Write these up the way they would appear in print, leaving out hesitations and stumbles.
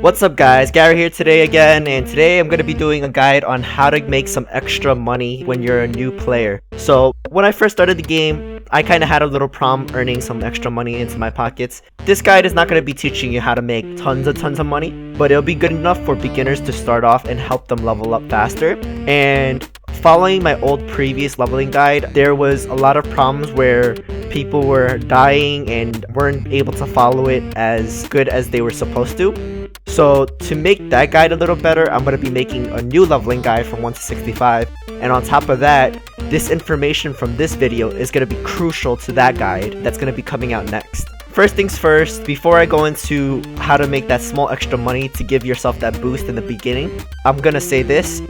What's up guys, Gary here today again, and today I'm going to be doing a guide on how to make some extra money when you're a new player. So when I first started the game, I kind of had a little problem earning some extra money into my pockets. This guide is not going to be teaching you how to make tons of money, but it'll be good enough for beginners to start off and help them level up faster. And following my old previous leveling guide, there was a lot of problems where people were dying and weren't able to follow it as good as they were supposed to. So to make that guide a little better, I'm going to be making a new leveling guide from 1 to 65, and on top of that, this information from this video is going to be crucial to that guide that's going to be coming out next. First things first, before I go into how to make that small extra money to give yourself that boost in the beginning, I'm going to say this.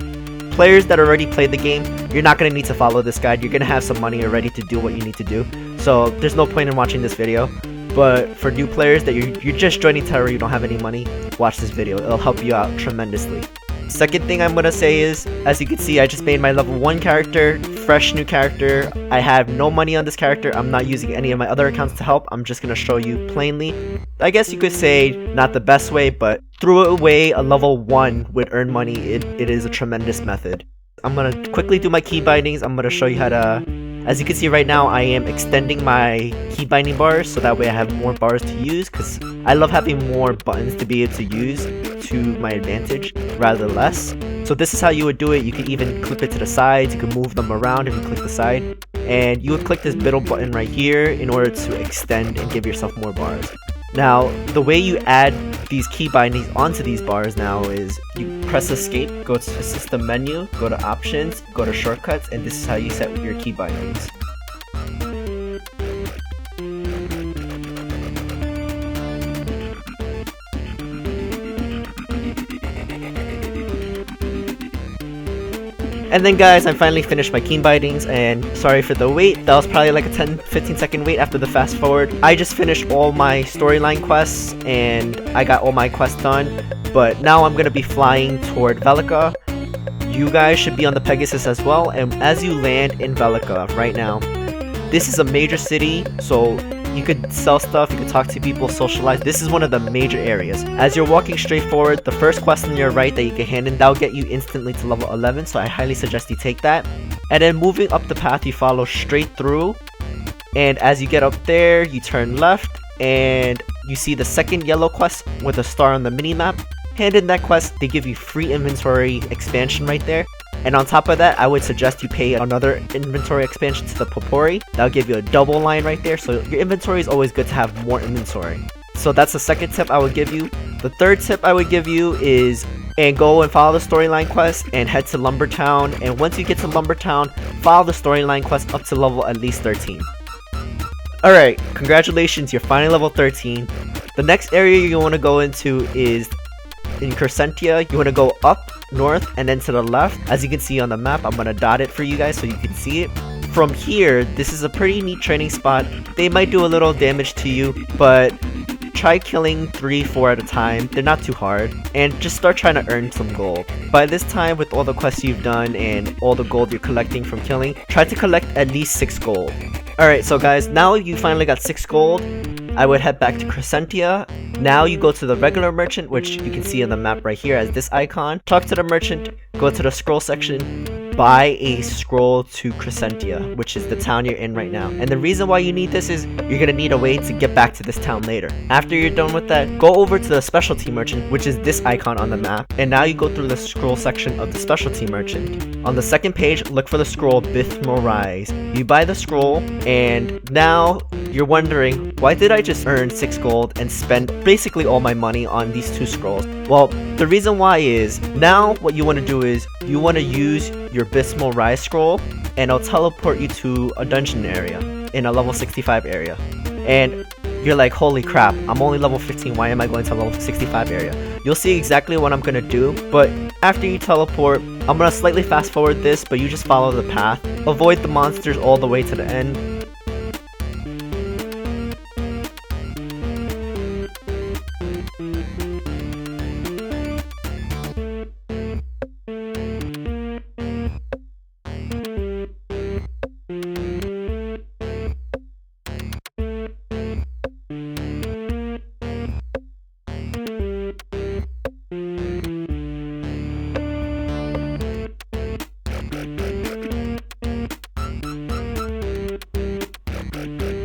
Players that already played the game, you're not going to need to follow this guide. You're going to have some money already to do what you need to do, so there's no point in watching this video. But for new players that you're just joining Tera, you don't have any money, watch this video. It'll help you out tremendously. Second thing I'm gonna say is, as you can see, I just made my level 1 character, fresh new character. I have no money on this character. I'm not using any of my other accounts to help. I'm just gonna show you plainly. I guess you could say not the best way, but through a way a level 1 would earn money, it is a tremendous method. I'm gonna quickly do my key bindings. I'm gonna show you how to. As you can see right now, I am extending my key binding bars so that way I have more bars to use, because I love having more buttons to be able to use to my advantage rather than less. So this is how you would do it. You can even clip it to the sides, you can move them around if you click the side, and you would click this middle button right here in order to extend and give yourself more bars. Now, the way you add these key bindings onto these bars now is you press escape, go to the system menu, go to options, go to shortcuts, and this is how you set your key bindings. And then guys, I finally finished my key bindings, and sorry for the wait. That was probably like a 10-15 second wait after the fast forward. I just finished all my storyline quests and I got all my quests done, but now I'm gonna be flying toward Velica. You guys should be on the Pegasus as well, and as you land in Velica right now, this is a major city, so you could sell stuff, you could talk to people, socialize. This is one of the major areas. As you're walking straight forward, the first quest on your right that you can hand in, that'll get you instantly to level 11, so I highly suggest you take that. And then moving up the path, you follow straight through, and as you get up there, you turn left, and you see the second yellow quest with a star on the mini-map. Hand in that quest, they give you free inventory expansion right there. And on top of that, I would suggest you pay another inventory expansion to the Popori. That'll give you a double line right there, so your inventory is always good to have more inventory. So that's the second tip I would give you. The third tip I would give you is go and follow the storyline quest and head to Lumbertown. And once you get to Lumbertown, follow the storyline quest up to level at least 13. Alright, congratulations, you're finally level 13. The next area you want to go into is in Crescentia. You want to go up north and then to the left. As you can see on the map, I'm gonna dot it for you guys so you can see it. From here, this is a pretty neat training spot. They might do a little damage to you, but try killing 3-4 at a time. They're not too hard, and just start trying to earn some gold. By this time, with all the quests you've done and all the gold you're collecting from killing, try to collect at least 6 gold. Alright, so guys, now you finally got 6 gold. I would head back to Crescentia. Now you go to the regular merchant, which you can see on the map right here as this icon. Talk to the merchant, go to the scroll section, buy a scroll to Crescentia, which is the town you're in right now. And the reason why you need this is you're gonna need a way to get back to this town later. After you're done with that, go over to the specialty merchant, which is this icon on the map. And now you go through the scroll section of the specialty merchant. On the second page, look for the scroll Bithmo Rise. You buy the scroll, and now you're wondering, why did I just earn 6 gold and spend basically all my money on these 2 scrolls? Well, the reason why is, now what you want to do is, you want to use your Bithmo Rise scroll, and it'll teleport you to a dungeon area, in a level 65 area. And you're like, holy crap, I'm only level 15, why am I going to a level 65 area? You'll see exactly what I'm gonna do, but after you teleport, I'm gonna slightly fast forward this, but you just follow the path. Avoid the monsters all the way to the end.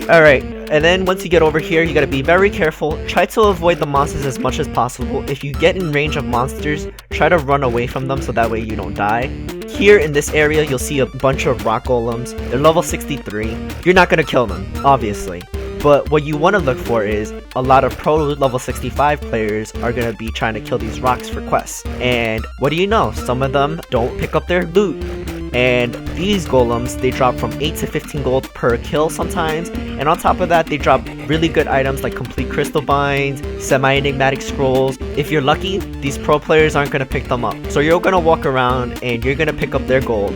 Alright, and then once you get over here, you gotta be very careful. Try to avoid the monsters as much as possible. If you get in range of monsters, try to run away from them so that way you don't die. Here in this area, you'll see a bunch of rock golems. They're level 63. You're not gonna kill them, obviously. But what you want to look for is a lot of pro level 65 players are going to be trying to kill these rocks for quests. And what do you know? Some of them don't pick up their loot. And these golems, they drop from 8 to 15 gold per kill sometimes. And on top of that, they drop really good items like complete crystal binds, semi-enigmatic scrolls. If you're lucky, these pro players aren't going to pick them up. So you're going to walk around and you're going to pick up their gold.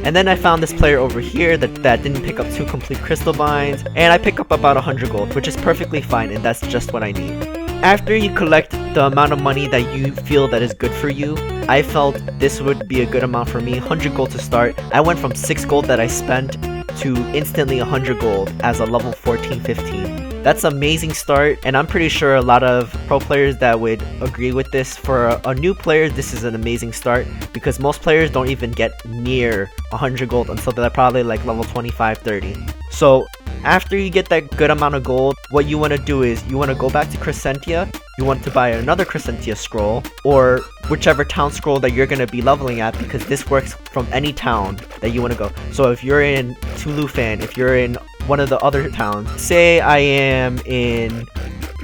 And then I found this player over here that didn't pick up 2 complete crystal binds, and I pick up about 100 gold, which is perfectly fine, and that's just what I need. After you collect the amount of money that you feel that is good for you, I felt this would be a good amount for me, 100 gold to start. I went from 6 gold that I spent to instantly 100 gold as a level 14-15. That's an amazing start, and I'm pretty sure a lot of pro players that would agree with this. For a new player, this is an amazing start because most players don't even get near 100 gold until they're probably like level 25-30. So after you get that good amount of gold, what you want to do is you want to go back to Crescentia, you want to buy another Crescentia scroll, or whichever town scroll that you're going to be leveling at, because this works from any town that you want to go. So if you're in Tulufan, if you're in one of the other towns, say I am in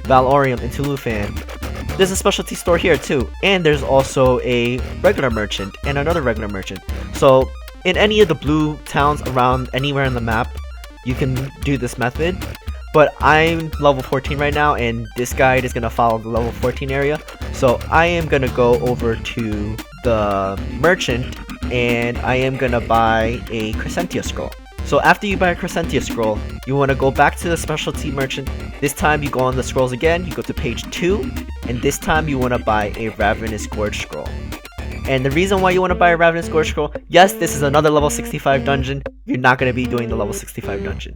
Valorium in Tulufan, there's a specialty store here too, and there's also a regular merchant and another regular merchant. So in any of the blue towns around anywhere on the map, you can do this method. But I'm level 14 right now, and this guide is going to follow the level 14 area. So I am going to go over to the merchant, and I am going to buy a Crescentia scroll. So after you buy a Crescentia scroll, you want to go back to the specialty merchant. This time you go on the scrolls again, you go to page 2, and this time you want to buy a Ravenous Gorge scroll. And the reason why you want to buy a Ravenous Gorge scroll, yes, this is another level 65 dungeon. You're not going to be doing the level 65 dungeon.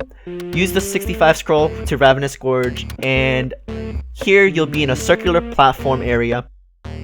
Use the 65 scroll to Ravenous Gorge, and here you'll be in a circular platform area.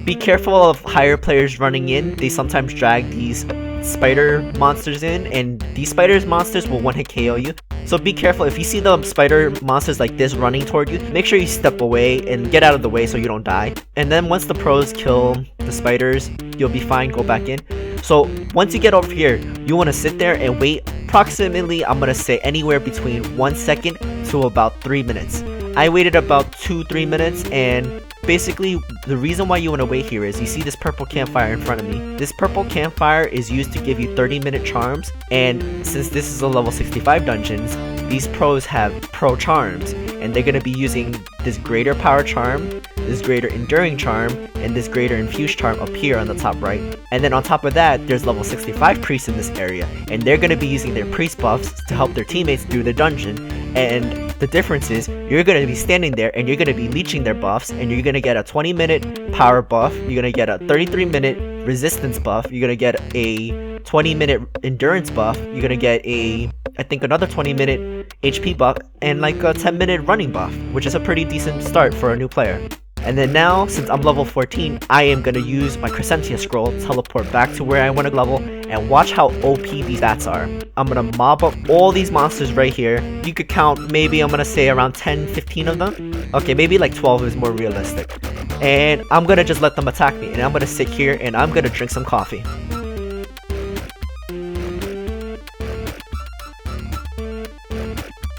Be careful of higher players running in. They sometimes drag these spider monsters in, and these spider monsters will one-hit KO you. So be careful. If you see the spider monsters like this running toward you, make sure you step away and get out of the way so you don't die. And then once the pros kill the spiders, you'll be fine, go back in. So once you get over here, you want to sit there and wait approximately, I'm going to say anywhere between 1 second to about 3 minutes. I waited about 2-3 minutes, and basically the reason why you want to wait here is you see this purple campfire in front of me. This purple campfire is used to give you 30-minute charms, and since this is a level 65 dungeons, these pros have pro charms, and they're going to be using this greater power charm, this greater enduring charm, and this greater infused charm up here on the top right. And then on top of that, there's level 65 priests in this area, and they're going to be using their priest buffs to help their teammates through the dungeon. And the difference is you're going to be standing there and you're going to be leeching their buffs, and you're going to get a 20-minute power buff, you're going to get a 33-minute resistance buff, you're going to get a 20-minute endurance buff, you're going to get a, I think, another 20-minute HP buff, and like a 10-minute running buff, which is a pretty decent start for a new player. And then now, since I'm level 14, I am going to use my Crescentia scroll to teleport back to where I want to level, and watch how OP these stats are. I'm going to mob up all these monsters right here. You could count maybe, I'm going to say around 10-15 of them. Okay, maybe like 12 is more realistic. And I'm going to just let them attack me, and I'm going to sit here and I'm going to drink some coffee.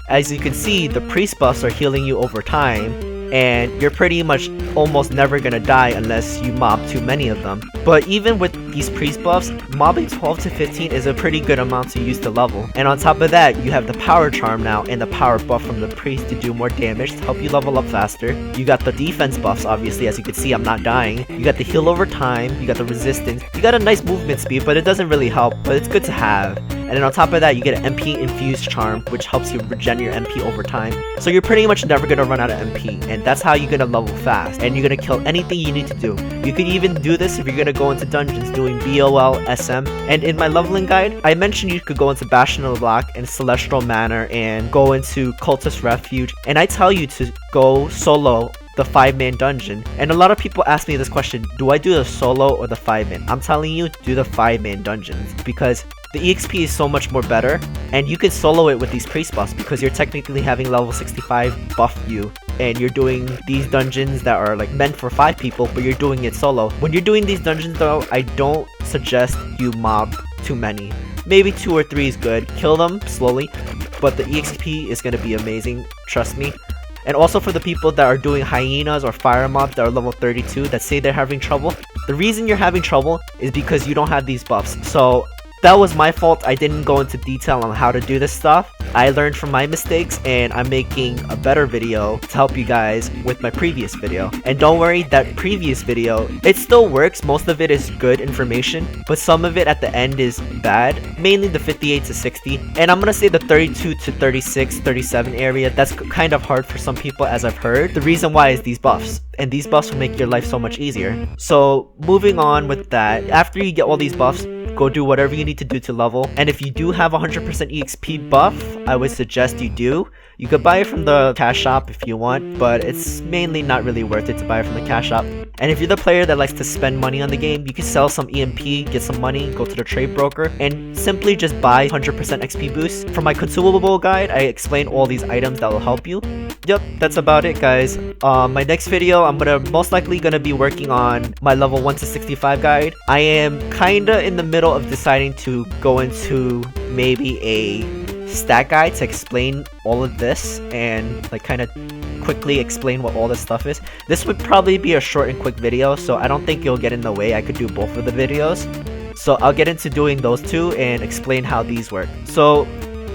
As you can see, the priest buffs are healing you over time, and you're pretty much almost never gonna die unless you mob too many of them. But even with these priest buffs, mobbing 12 to 15 is a pretty good amount to use to level. And on top of that, you have the power charm now and the power buff from the priest to do more damage to help you level up faster. You got the defense buffs, obviously, as you can see I'm not dying. You got the heal over time, you got the resistance, you got a nice movement speed, but it doesn't really help, but it's good to have. And then on top of that, you get an MP infused charm, which helps you regen your MP over time. So you're pretty much never gonna run out of MP, and that's how you're gonna level fast, and you're gonna kill anything you need to do. You could even do this if you're gonna go into dungeons doing BOL, SM, and in my leveling guide, I mentioned you could go into Bastion of the Black and Celestial Manor and go into Cultist Refuge, and I tell you to go solo the 5-man dungeon. And a lot of people ask me this question, do I do the solo or the 5-man? I'm telling you, do the 5-man dungeons, because the EXP is so much more better, and you can solo it with these priest buffs because you're technically having level 65 buff you, and you're doing these dungeons that are like meant for 5 people, but you're doing it solo. When you're doing these dungeons though, I don't suggest you mob too many. Maybe 2 or 3 is good. Kill them slowly, but the EXP is going to be amazing, trust me. And also for the people that are doing hyenas or fire mobs that are level 32 that say they're having trouble, the reason you're having trouble is because you don't have these buffs. So that was my fault. I didn't go into detail on how to do this stuff. I learned from my mistakes, and I'm making a better video to help you guys with my previous video. And don't worry, that previous video, it still works. Most of it is good information, but some of it at the end is bad, mainly the 58 to 60. And I'm gonna say the 32 to 36, 37 area, that's kind of hard for some people, as I've heard. The reason why is these buffs, and these buffs will make your life so much easier. So moving on with that, after you get all these buffs, go do whatever you need to do to level. And if you do have 100% EXP buff, I would suggest you do. You could buy it from the cash shop if you want, but it's mainly not really worth it to buy it from the cash shop. And if you're the player that likes to spend money on the game, you can sell some EMP, get some money, go to the trade broker, and simply just buy 100% XP boost. For my consumable guide, I explain all these items that will help you. Yep, that's about it, guys. My next video, I'm most likely gonna be working on my level 1 to 65 guide. I am kinda in the middle of deciding to go into maybe a stat guide to explain all of this and like kind of quickly explain what all this stuff is. This would probably be a short and quick video, so I don't think you'll get in the way. I could do both of the videos. So I'll get into doing those two and explain how these work. So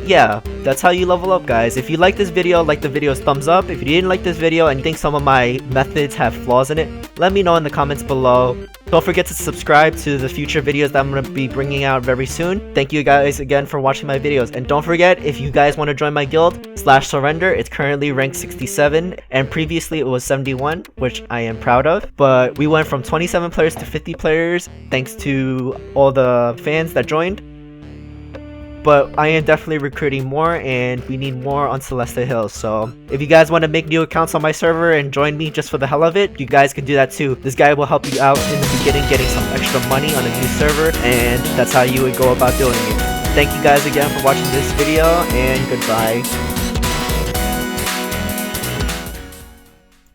yeah, that's how you level up, guys. If you like this video, like the video's thumbs up. If you didn't like this video and you think some of my methods have flaws in it, let me know in the comments below. Don't forget to subscribe to the future videos that I'm going to be bringing out very soon. Thank you guys again for watching my videos. And don't forget, if you guys want to join my guild, /surrender, it's currently ranked 67, and previously it was 71, which I am proud of. But we went from 27 players to 50 players, thanks to all the fans that joined. But I am definitely recruiting more, and we need more on Celeste Hills. So if you guys want to make new accounts on my server and join me just for the hell of it, you guys can do that too. This guy will help you out in the beginning, getting some extra money on a new server, and that's how you would go about doing it. Thank you guys again for watching this video, and goodbye.